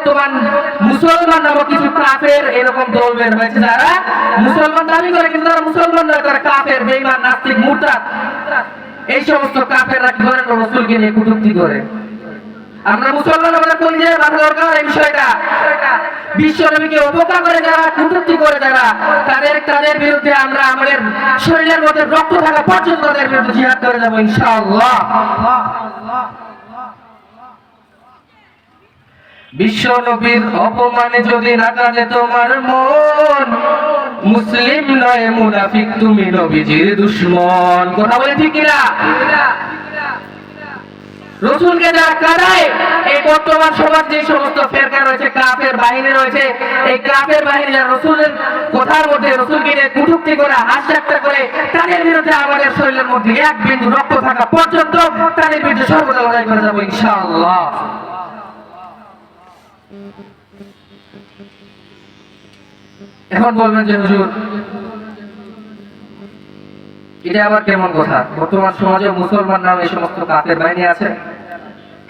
বর্তমান মুসলমান নামক কিছু কাফের এরকম দল বের হয়েছে, যারা মুসলমান দাবি করে কিন্তু তারা মুসলমান নয়, তারা কাফের, বেঈমান, নাস্তিক, মুরতাদ। এই সমস্ত কাফেররা কি করে রাসূলকে নিয়ে কটূক্তি করে। আমরা মুসলমান, আমাদের কলিজায় বাঁধা দরকার এই বিষয়টা। বিশ্ব নবীকে উপেক্ষা করে যারা কটূক্তি করে, যারা তাদের বিরুদ্ধে আমরা আমাদের শরীরের মধ্যে রক্ত থাকা পর্যন্ত তাদের বিরুদ্ধে জিহাদ করে যাবো ইনশাআল্লাহ। বিশ্ব নবীর অপমানে যদি না কাঁদে তোমার মন, মুসলিম নয় মুনাফিক, তুমি নবীজির দুশমন। কথা বলে ঠিক কিনা? রাসূলকে যারা কাঁদায়, এই বর্তমান সমাজ যে সমস্ত ফেরকা রয়েছে, কাফের বাহিনী রয়েছে, এই কাফের বাহিনী যারা রাসূলের কথার মধ্যে রাসূলকে নিয়ে কটূক্তি করে, হাস্যটা করে, তাদের বিরুদ্ধে আমাদের শরীরের মধ্যে এক বিন্দু রক্ত থাকা পর্যন্ত তাদের বিরুদ্ধে সর্বদা লড়াই করে যাবো ইনশাআল্লাহ। এখন বলবেন যে হুজুর এটা আবার কেমন কথা? বর্তমান সমাজে মুসলমান নামে এই সমস্ত কাফের বাহিনী আছে।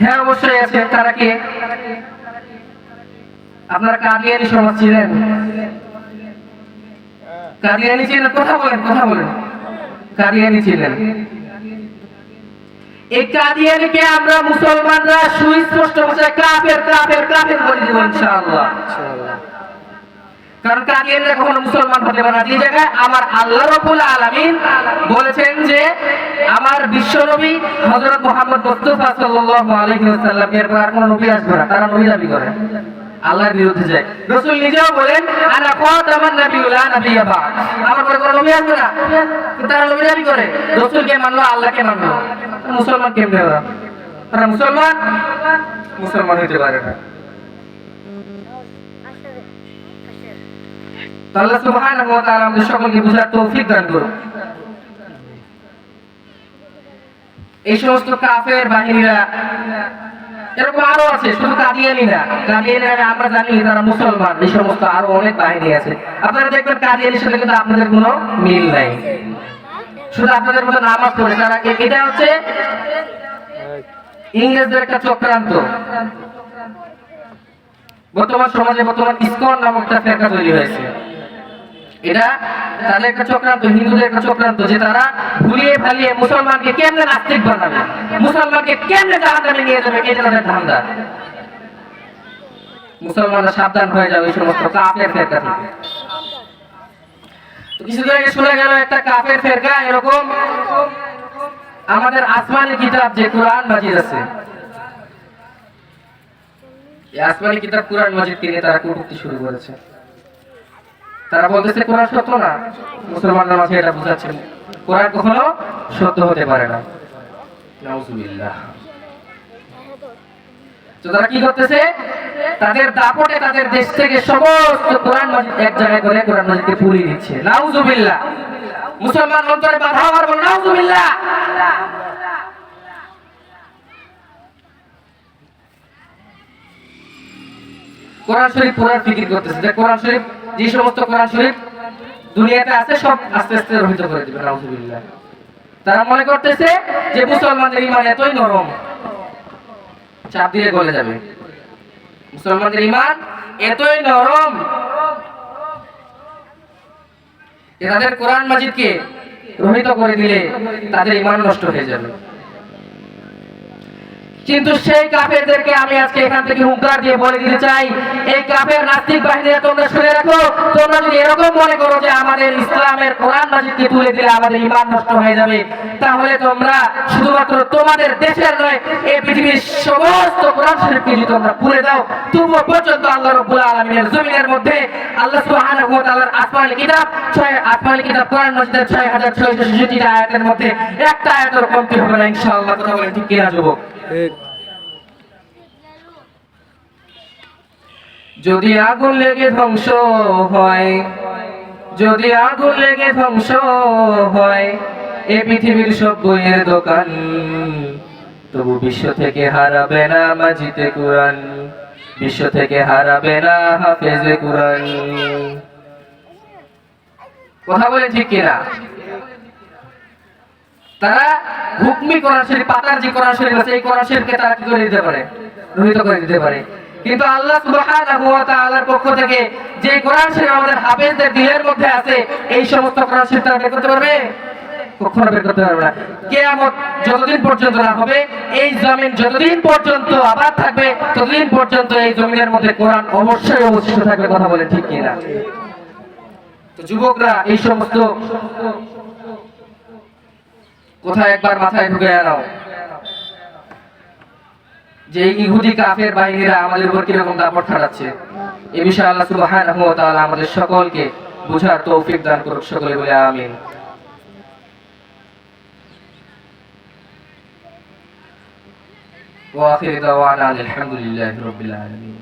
হ্যাঁ, অবশ্যই আছে। তারা কে? আপনারা কাদিয়ানী সমাজ ছিলেন? কাদিয়ানী ছিলেন? কথা বলেন, কথা বলেন। কাদিয়ানী ছিলেন। এই কাদিয়ানীকে আমরা মুসলমানরা সুস্পষ্ট ভাষায় কাফের কাফের কাফের বলে দিব ইনশাআল্লাহ। কারণ কাদিয়ানীরা কখনো মুসলমান হতে পারে না। যে জায়গায় আমার আল্লাহ রাব্বুল আলামিন বলেছেন যে আমার বিশ্বনবী হযরত মুহাম্মদ মুস্তাফা সাল্লাল্লাহু আলাইহি ওয়াসাল্লাম এর পর আর কোন নবী আসবে না, তারা নবী দাবি করে, আল্লাহর বিরুদ্ধে যায়। রাসূল নিজেও বলেন আনা খাতামান নাবিয়্যিন লা নাবিয়্যা বা'দ, আমার পরে কোন নবী আসবে না, কিন্তু তারা নবী দাবি করে। রাসূলকে মানলো, আল্লাহকে মানলো, মুসলমান কেমনে ওরা? তারা মুসলমান হতে পারে না। আল্লাহ সুবহানাহু ওয়া তাআলা আমাদের সকলকে বুঝার তৌফিক দান করুন। এই সমস্ত কাফের বাহিনীরা এরকম আরো আছে, শুধু কাদিয়ানী না। কাদিয়ানীরা আমরা জানি তারা মুসলমান, এই সমস্ত আরো অনেক বাহিনী আছে। আপনারা দেখবেন কাদিয়ানীর সাথে কিন্তু আপনাদের কোনো মিল নাই, শুধু আপনাদের মতো নামাজ পড়ে তারা। এটা হচ্ছে ইংরেজদের একটা চক্রান্ত। বর্তমান সমাজে বর্তমান ইসকন নামক একটা ফেরকা তৈরি হয়েছে। এটা তাদের একটা চক্রান্ত, হিন্দুদের একটা চক্রান্ত, যে তারা ভুলিয়ে ভালিয়ে মুসলমানকে কেমনে নাস্তিক বানাবে, মুসলমানকে কেমনে জাহান্নামে নিয়ে যাবে, এটা তাদের ধান্দা। মুসলমানরা সাবধান হয়ে যাবে এই সমস্ত কাফের ফেরকা থেকে। কিছুদিন আগে শোনা গেল একটা কাফের ফেরকা এরকম আমাদের আসমানি কিতাব যে কোরআন মাজিদ আছে, এই আসমানি কিতাব কোরআন মাজিদকে নিয়ে তারা কটূক্তি শুরু করেছে। তারা বলতেছে কোরআন সত্য না। মুসলমানদের মাঝে এটা বুঝাচ্ছেন কোরআন কখনো সত্য হতে পারে না। নাউজুবিল্লাহ। তো তারা কি করতেছে? তাদের দাপটে তাদের দেশ থেকে সমস্ত কোরআন মাজিদ এক জায়গায় করে কোরআন মাজিদকে পুড়িয়ে দিচ্ছে। নাউজুবিল্লাহ। মুসলমান অন্তরে বাধা হওয়ার পর নাউজুবিল্লাহ। কোরআন শরীফ পুরার ফিকির করতেছে যে কোরআন শরীফ, যে সমস্ত কোরআন শরীফ দুনিয়াতে আছে সব আস্তে আস্তে রহিত করে দিবে। নাউজুবিল্লাহ। তারা মনে করতেছে যে মুসলমানদের ঈমান এতই নরম, চাপ দিয়ে গলে যাবে। মুসলমানদের ঈমান এতই নরম যে তাদের কোরআন মাজিদকে রহিত করে দিলে তাদের ঈমান নষ্ট হয়ে যাবে। কিন্তু সেই কাফেরদেরকে আমি আজকে এখান থেকে হুঙ্কার দিয়ে বলে দিতে চাই, এই কাফের নাস্তিক বাহিনীরা তোমরা শুনে রাখো, তোমরা যদি এরকম মনে করো যে আমাদের ইসলামের কোরআন মাজিদকে তুলে দিলে আমাদের ঈমান নষ্ট হয়ে যাবে, তাহলে তোমরা শুধুমাত্র তোমাদের দেশের নয়, এই পৃথিবীর সমস্ত কোরআন শরীফকে যদি তোমরা পুড়ে দাও, তবুও পর্যন্ত আল্লাহ রাব্বুল আলামিনের জমিনের মধ্যে আল্লাহ সুবহানাহু ওয়া তাআলার আসমানি কিতাব কোরআন মাজিদের 6666 আয়াতের মধ্যে একটা আয়াতের কমতি হবে না ইনশাআল্লাহ। কথা বলেন ঠিক কিনা যুবক? যদি আগুন লেগে ধ্বংস হয়, যদি আগুন লেগে ধ্বংস হয় এই পৃথিবীর সব বইয়ের দোকান, তবু বিশ্ব থেকে হারাবে না মাজিদে কোরআন, বিশ্ব থেকে হারাবে না হাফেজে কোরআন। কথা বলে ঠিক কিনা? তারা হুকমি কোরআন শরীফ, পাতার যে কোরআন শরীফ আছে এই কোরআন শরীফকে তারা কি করে দিতে পারে? রহিত করে দিতে পারে। কিন্তু আল্লাহ সুবহানাহু ওয়া তাআলার পক্ষ থেকে যে কোরআন শরীফ আমাদের হাফেজদের দিলের মধ্যে আছে, এই সমস্ত কোরআন শরীফ তারা বের করতে পারবে? কখনো বের করতে পারবে না। কিয়ামত যতদিন পর্যন্ত না হবে, এই জমিন যতদিন পর্যন্ত আবাদ থাকবে, ততদিন পর্যন্ত এই জমিনের মধ্যে কোরআন অবশ্যই অবশিষ্ট থাকবে। কথা বলে ঠিক কিনা? তো যুবকরা এই সমস্ত কথা একবার মাথায় ঢুকে নাও যে ইহুদি কাফের বাহিনীরা আমাদের উপর কিরকম দাপট খাটাচ্ছে। এই বিষয়ে আল্লাহ সুবহানাহু ওয়া তাআলা আমাদের সকলকে বুঝার তৌফিক দান করুক। সকলে বলে আমিন। ওয়া আখিরু দাওয়ানা আলহামদুলিল্লাহি রাব্বিল আলামিন।